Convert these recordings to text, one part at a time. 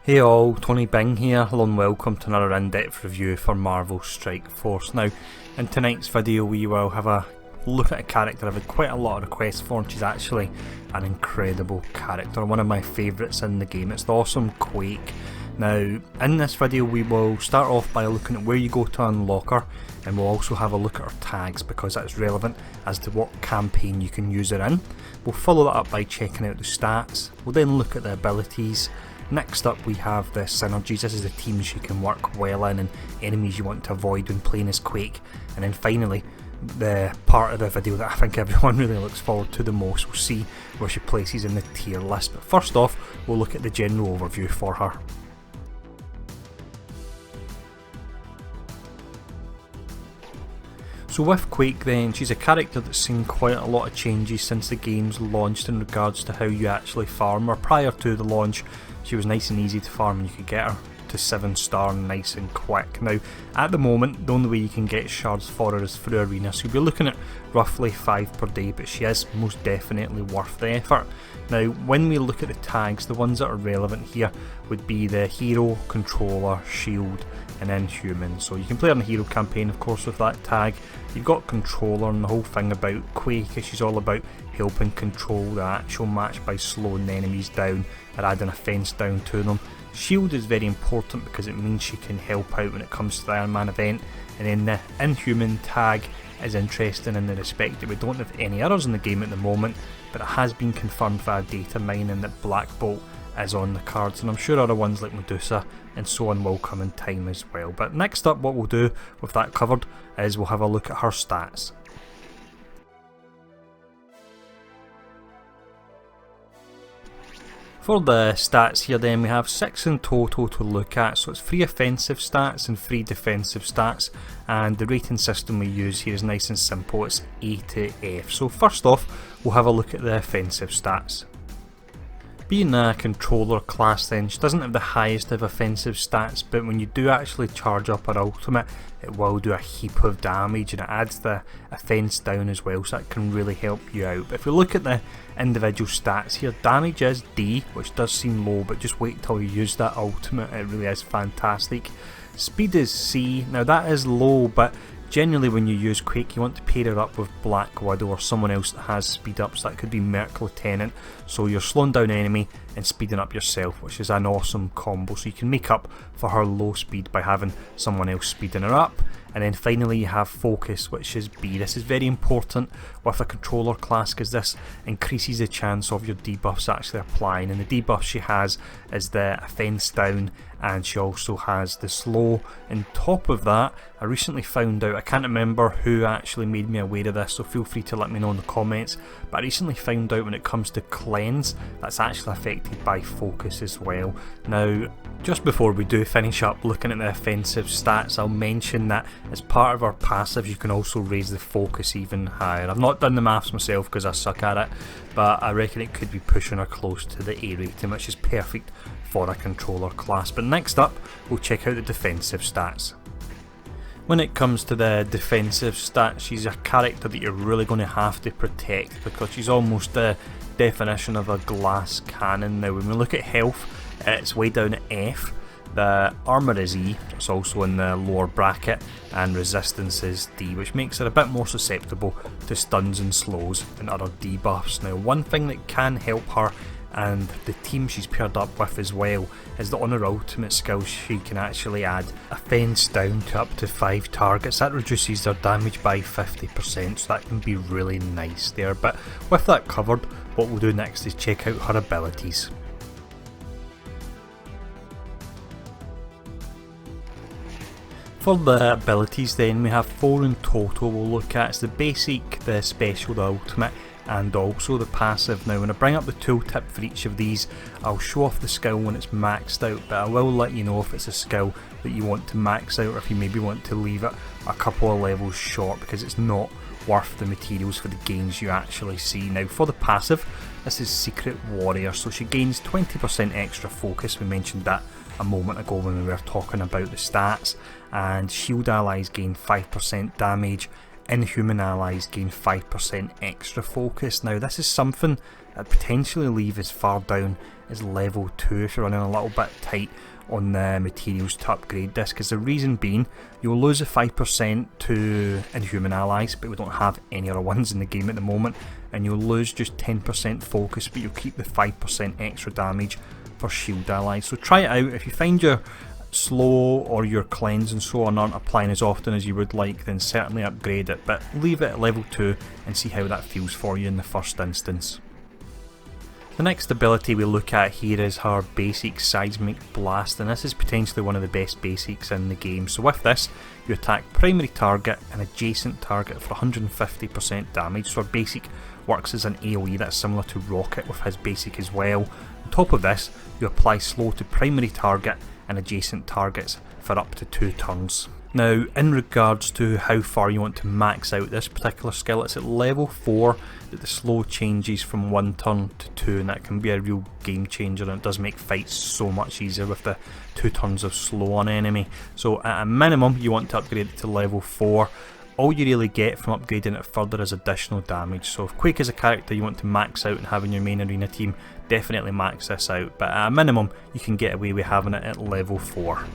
Hey all, Tony Bing here. Hello and welcome to another in-depth review for Marvel Strike Force. Now, in tonight's video we will have a look at a character I've had quite a lot of requests for, and she's actually an incredible character, one of my favourites in the game. It's the awesome Quake. Now, in this video we will start off by looking at where you go to unlock her, and we'll also have a look at her tags because that's relevant as to what campaign you can use her in. We'll follow that up by checking out the stats. We'll then look at the abilities. Next up we have the synergies. This is the teams you can work well in and enemies you want to avoid when playing as Quake. And then finally, the part of the video that I think everyone really looks forward to the most. We'll see where she places in the tier list. But first off, we'll look at the general overview for her. So with Quake then, she's a character that's seen quite a lot of changes since the game's launched in regards to how you actually farm her. Prior to the launch, she was nice and easy to farm and you could get her to 7-star nice and quick. Now at the moment the only way you can get shards for her is through arena, so you'll be looking at roughly 5 per day, but she is most definitely worth the effort. Now when we look at the tags, the ones that are relevant here would be the hero, controller, shield and inhuman. So you can play on the hero campaign of course with that tag. You've got controller, and the whole thing about Quake is she's all about helping control the actual match by slowing the enemies down or adding a fence down to them. Shield is very important because it means she can help out when it comes to the Iron Man event. And then the inhuman tag is interesting in the respect that we don't have any others in the game at the moment, but it has been confirmed via data mining that Black Bolt is on the cards, and I'm sure other ones like Medusa and so on will come in time as well. But next up, what we'll do with that covered is we'll have a look at her stats. For the stats here then, we have 6 in total to look at, so it's 3 offensive stats and 3 defensive stats, and the rating system we use here is nice and simple, it's A to F. So first off, we'll have a look at the offensive stats. Being a controller class then, she doesn't have the highest of offensive stats, but when you do actually charge up her ultimate, it will do a heap of damage and it adds the offense down as well, so that can really help you out. But if we look at the individual stats here, damage is D, which does seem low, but just wait till you use that ultimate, it really is fantastic. Speed is C, now that is low, but generally when you use Quake you want to pair her up with Black Widow or someone else that has speed up, so that could be Merc Lieutenant, so you're slowing down an enemy and speeding up yourself, which is an awesome combo, so you can make up for her low speed by having someone else speeding her up. And then finally you have Focus, which is B. This is very important with a controller class because this increases the chance of your debuffs actually applying, and the debuff she has is the offense down and she also has the slow. On top of that, I recently found out, I can't remember who actually made me aware of this, so feel free to let me know in the comments, but I recently found out when it comes to cleanse, that's actually affected by Focus as well. Now just before we do finish up looking at the offensive stats, I'll mention that as part of our passive you can also raise the focus even higher. I've not done the maths myself because I suck at it, but I reckon it could be pushing her close to the A rating, which is perfect for a controller class. But next up we'll check out the defensive stats. When it comes to the defensive stats, she's a character that you're really going to have to protect because she's almost the definition of a glass cannon. Now when we look at health, it's way down at F. The armour is E, it's also in the lower bracket, and resistance is D, which makes her a bit more susceptible to stuns and slows and other debuffs. Now one thing that can help her and the team she's paired up with as well is that on her ultimate skill she can actually add a fence down to up to 5 targets. That reduces their damage by 50%, so that can be really nice there. But with that covered, what we'll do next is check out her abilities. For the abilities then, we have 4 in total we'll look at. It's the basic, the special, the ultimate and also the passive. Now when I bring up the tooltip for each of these, I'll show off the skill when it's maxed out, but I will let you know if it's a skill that you want to max out or if you maybe want to leave it a couple of levels short because it's not worth the materials for the gains you actually see. Now for the passive, this is Secret Warrior, so she gains 20% extra focus, we mentioned that a moment ago when we were talking about the stats, and shield allies gain 5% damage inhuman allies gain 5% extra focus. Now this is something that potentially leave as far down as level 2 if you're running a little bit tight on the materials to upgrade this, because the reason being you'll lose a 5% to inhuman allies, but we don't have any other ones in the game at the moment, and you'll lose just 10% focus, but you'll keep the 5% extra damage for shield allies. So try it out. If you find your slow or your cleanse and so on aren't applying as often as you would like, then certainly upgrade it, but leave it at level 2 and see how that feels for you in the first instance. The next ability we look at here is her basic Seismic Blast, and this is potentially one of the best basics in the game. So with this, you attack primary target and adjacent target for 150% damage. So her basic works as an AoE that's similar to Rocket with his basic as well. On top of this, you apply slow to primary target and adjacent targets for up to 2 turns. Now, in regards to how far you want to max out this particular skill, it's at level 4 that the slow changes from 1 turn to 2, and that can be a real game changer, and it does make fights so much easier with the 2 turns of slow on enemy. So at a minimum you want to upgrade it to level 4. All you really get from upgrading it further is additional damage. So if Quake is a character you want to max out and have in your main arena team, definitely max this out, but at a minimum you can get away with having it at level 4.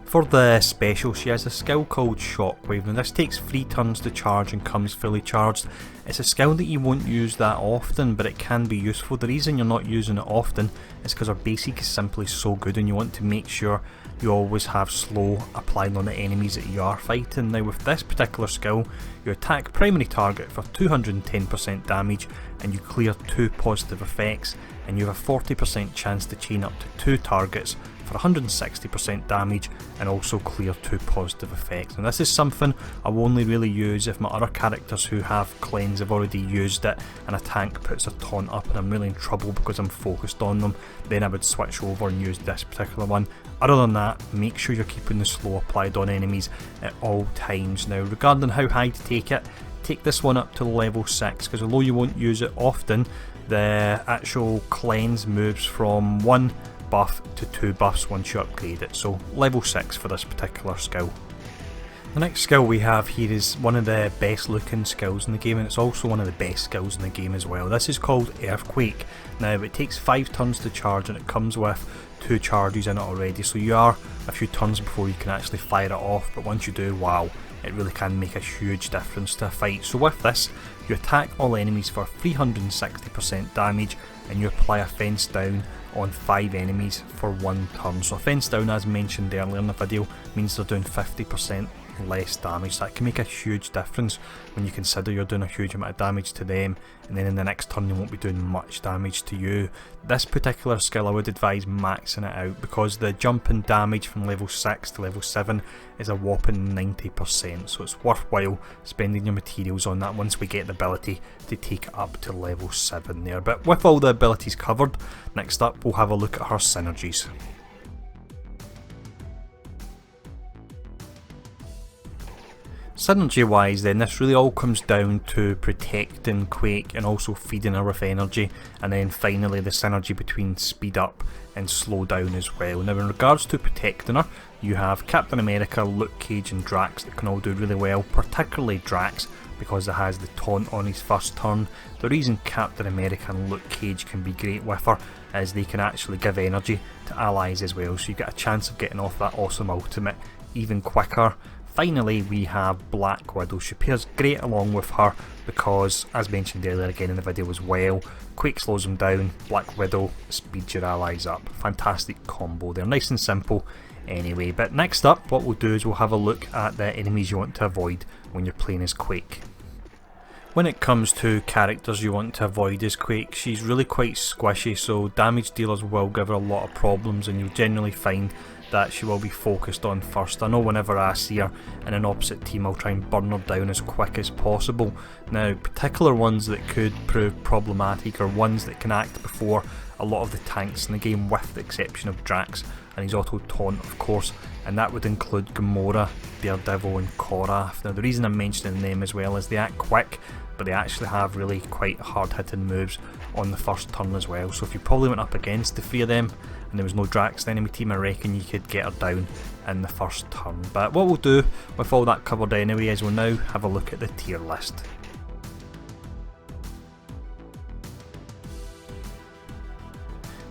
For the special, she has a skill called Shockwave. Now this takes 3 turns to charge and comes fully charged. It's a skill that you won't use that often, but it can be useful. The reason you're not using it often is because her basic is simply so good, and you want to make sure you always have slow applied on the enemies that you are fighting. Now with this particular skill, you attack primary target for 210% damage and you clear 2 positive effects, and you have a 40% chance to chain up to 2 targets for 160% damage and also clear 2 positive effects. And this is something I will only really use if my other characters who have cleanse have already used it and a tank puts a taunt up and I'm really in trouble because I'm focused on them, then I would switch over and use this particular one. Other than that, make sure you're keeping the slow applied on enemies at all times. Now regarding how high to take it, take this one up to level 6, because although you won't use it often, the actual cleanse moves from 1 buff to 2 buffs once you upgrade it, so level 6 for this particular skill. The next skill we have here is one of the best looking skills in the game, and it's also one of the best skills in the game as well. This is called Earthquake. Now it takes 5 turns to charge and it comes with 2 charges in it already, so you are a few turns before you can actually fire it off, but once you do, wow, it really can make a huge difference to a fight. So with this, you attack all enemies for 360% damage and you apply a fence down on 5 enemies for 1 turn. So a fence down, as mentioned earlier in the video, means they're doing 50% less damage. That can make a huge difference when you consider you're doing a huge amount of damage to them and then in the next turn they won't be doing much damage to you. This particular skill I would advise maxing it out, because the jump in damage from level 6 to level 7 is a whopping 90%, so it's worthwhile spending your materials on that once we get the ability to take it up to level 7 there. But with all the abilities covered, next up we'll have a look at her synergies. Synergy wise then, this really all comes down to protecting Quake and also feeding her with energy, and then finally the synergy between speed up and slow down as well. Now in regards to protecting her, you have Captain America, Luke Cage and Drax that can all do really well, particularly Drax because it has the taunt on his first turn. The reason Captain America and Luke Cage can be great with her is they can actually give energy to allies as well, so you get a chance of getting off that awesome ultimate even quicker. Finally we have Black Widow. She pairs great along with her because, as mentioned earlier again in the video as well, Quake slows them down, Black Widow speeds your allies up. Fantastic combo. They're nice and simple anyway. But next up what we'll do is we'll have a look at the enemies you want to avoid when you're playing as Quake. When it comes to characters you want to avoid as Quake, she's really quite squishy, so damage dealers will give her a lot of problems and you'll generally find that she will be focused on first. I know whenever I see her in an opposite team I'll try and burn her down as quick as possible. Now particular ones that could prove problematic are ones that can act before a lot of the tanks in the game with the exception of Drax and his auto taunt of course, and that would include Gamora, Daredevil and Korath. Now the reason I'm mentioning them as well is they act quick, but they actually have really quite hard hitting moves on the first turn as well, so if you probably went up against the three of them and there was no Drax in the enemy team, I reckon you could get her down in the first turn. But what we'll do with all that covered anyway is we'll now have a look at the tier list.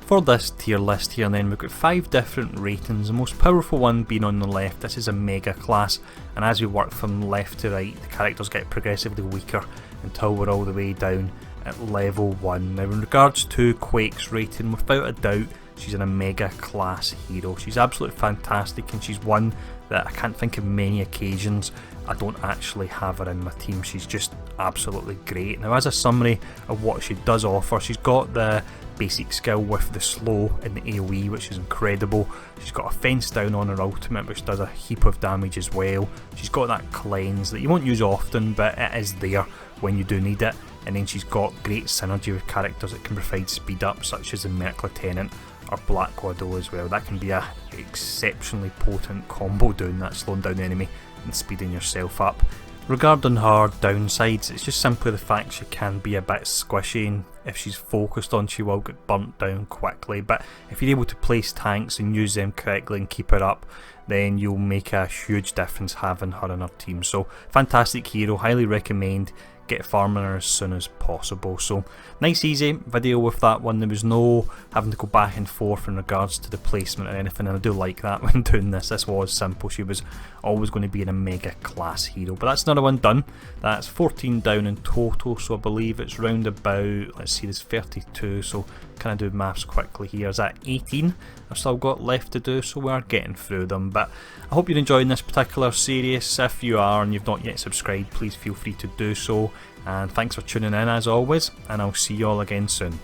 For this tier list here then, we've got 5 different ratings, the most powerful one being on the left. This is a mega class, and as we work from left to right the characters get progressively weaker until we're all the way down at level 1. Now in regards to Quake's rating, without a doubt she's an Omega class hero. She's absolutely fantastic, and she's one that I can't think of many occasions I don't actually have her in my team. She's just absolutely great. Now as a summary of what she does offer, she's got the basic skill with the slow and the AoE, which is incredible. She's got a fence down on her ultimate which does a heap of damage as well. She's got that cleanse that you won't use often but it is there when you do need it, and then she's got great synergy with characters that can provide speed up such as the Merc Lieutenant or Black Widow as well. That can be a exceptionally potent combo doing that, slowing down the enemy and speeding yourself up. Regarding her downsides, it's just simply the fact she can be a bit squishy, and if she's focused on she will get burnt down quickly, but if you're able to place tanks and use them correctly and keep her up, then you'll make a huge difference having her in our team. So fantastic hero, highly recommend get farming her as soon as possible. So nice easy video with that one. There was no having to go back and forth in regards to the placement or anything, and I do like that when doing this. This was simple. She was always going to be an Omega class hero. But that's another one done. That's 14 down in total, so I believe it's round about, let's see, there's 32, so can I do maths quickly here? Is that 18 I've still got left to do, so we are getting through them. But I hope you're enjoying this particular series. If you are and you've not yet subscribed, please feel free to do so, and thanks for tuning in as always, and I'll see you all again soon.